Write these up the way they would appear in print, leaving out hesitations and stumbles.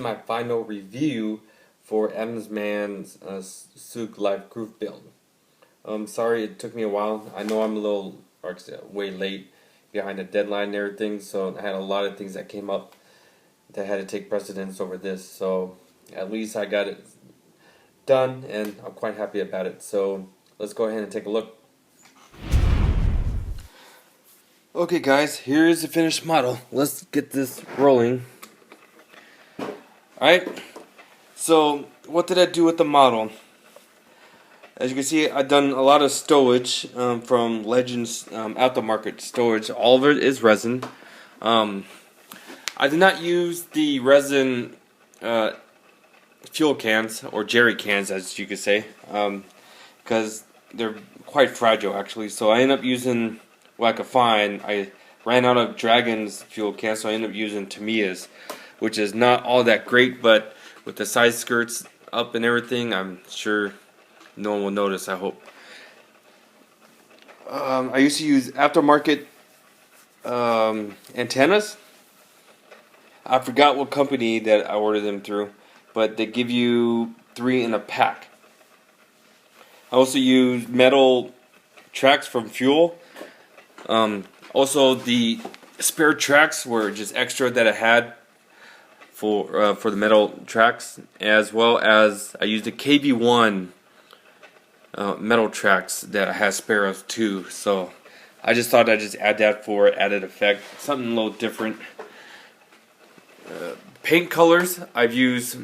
my final review for Mann Stug Life Groove build. Sorry it took me a while. I know I'm a little, or way late behind the deadline and everything, so I had a lot of things that came up that had to take precedence over this. So at least I got it done, and I'm quite happy about it. So let's go ahead and take a look. Okay guys, here is the finished model. Let's get this rolling. Alright, so what did I do with the model? As you can see, I've done a lot of stowage from Legends aftermarket stowage. All of it is resin. I did not use the resin fuel cans, or jerry cans as you could say, because they're quite fragile actually. So I ended up using what I could find. I ran out of Dragon's fuel cans, so I ended up using Tamiya's, which is not all that great, but with the side skirts up and everything, I'm sure no one will notice, I hope. I used to use aftermarket antennas. I forgot what company that I ordered them through, but they give you 3 in a pack. I also use metal tracks from Fuel. Also, the spare tracks were just extra that I had for the metal tracks, as well as I used the KV1 metal tracks that I had spare of too. So I just thought I'd just add that for added effect, something a little different. Paint colors, I've used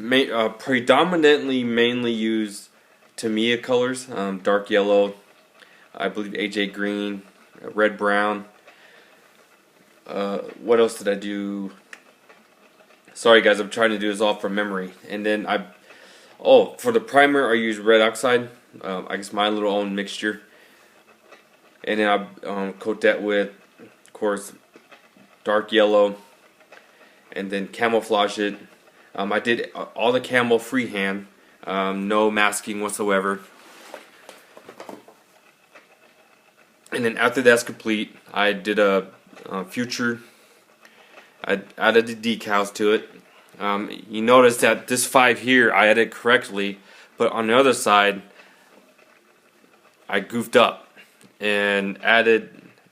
predominantly mainly used Tamiya colors, dark yellow, I believe AJ green, red brown. What else did I do? Sorry guys, I'm trying to do this all from memory. And then for the primer I use red oxide, I guess my little own mixture. And then I coat that with, of course, dark yellow, and then camouflage it. I did all the camo freehand, no masking whatsoever. And then after that's complete, I did a future. I added the decals to it. You notice that this 5 here I added correctly, but on the other side I goofed up and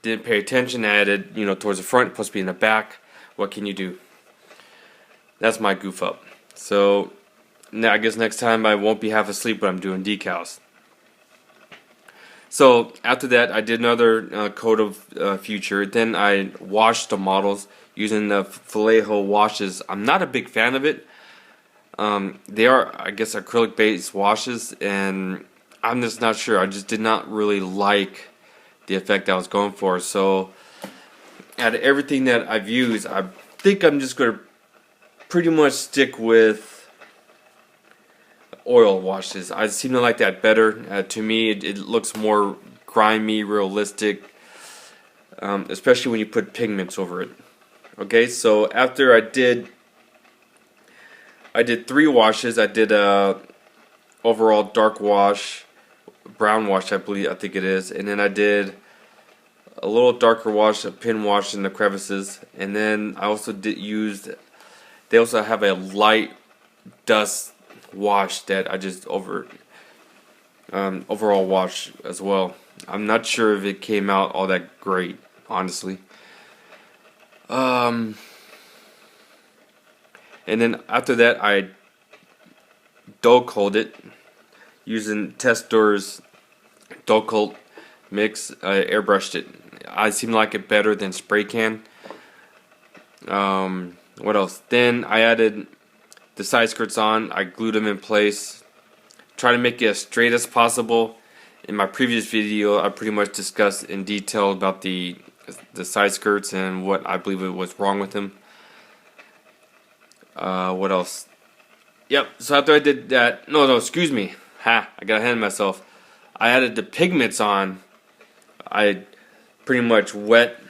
didn't pay attention, added towards the front, supposed to be in the back. What can you do? That's my goof up. So now I guess next time I won't be half asleep when I'm doing decals. So after that, I did another coat of future. Then I washed the models using the Vallejo washes. I'm not a big fan of it. They are, I guess, acrylic based washes, and I'm just not sure. I just did not really like the effect I was going for. So out of everything that I've used, I think I'm just going to pretty much stick with oil washes. I seem to like that better. To me, it looks more grimy, realistic, especially when you put pigments over it. Okay, so after I did 3 washes. I did a overall dark wash, brown wash, I think it is, and then I did a little darker wash, a pin wash in the crevices, and then I also they also have a light dust wash that I just overall wash as well. I'm not sure if it came out all that great, honestly. And then after that, I dull coat it using Testor's dull coat mix. I airbrushed it. I seem to like it better than spray can. What else? Then I added the side skirts on. I glued them in place. Try to make it as straight as possible. In my previous video, I pretty much discussed in detail about the side skirts and what I believe was wrong with them. What else? Yep, so after I did that, no, excuse me. I got ahead of myself. I added the pigments on. I pretty much wet,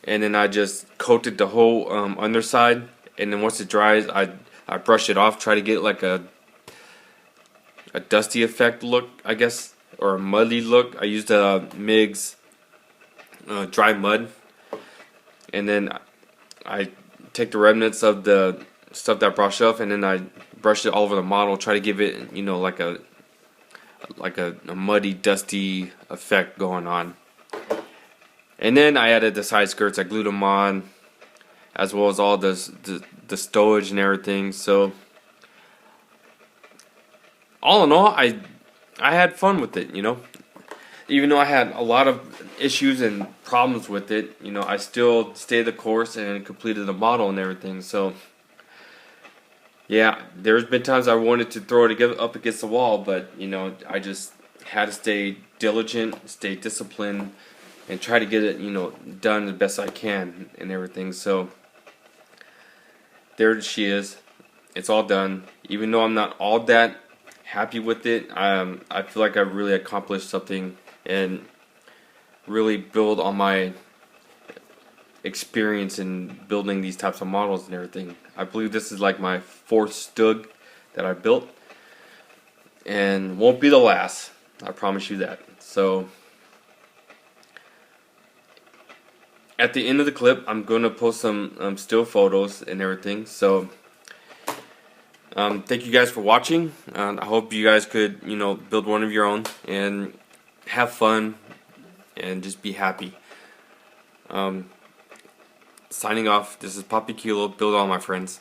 and then I just coated the whole underside, and then once it dries, I brush it off, try to get like a dusty effect look, I guess, or a muddy look. I used a MIG's dry mud, and then I take the remnants of the stuff that brushed off, and then I brushed it all over the model, try to give it, you know, like a muddy, dusty effect going on. And then I added the side skirts. I glued them on, as well as all the stowage and everything. So all in all, I had fun with it, you know. Even though I had a lot of issues and problems with it, you know, I still stayed the course and completed the model and everything. So yeah, there's been times I wanted to throw it up against the wall, but you know, I just had to stay diligent, stay disciplined, and try to get it, you know, done the best I can and everything. So there she is. It's all done. Even though I'm not all that happy with it, I feel like I've really accomplished something and really build on my experience in building these types of models and everything. I believe this is like my 4th Stug that I built, and won't be the last. I promise you that. So at the end of the clip, I'm going to post some still photos and everything. So thank you guys for watching. I hope you guys could, you know, build one of your own and have fun and just be happy. Signing off. This is Poppy Kilo. Build all my friends.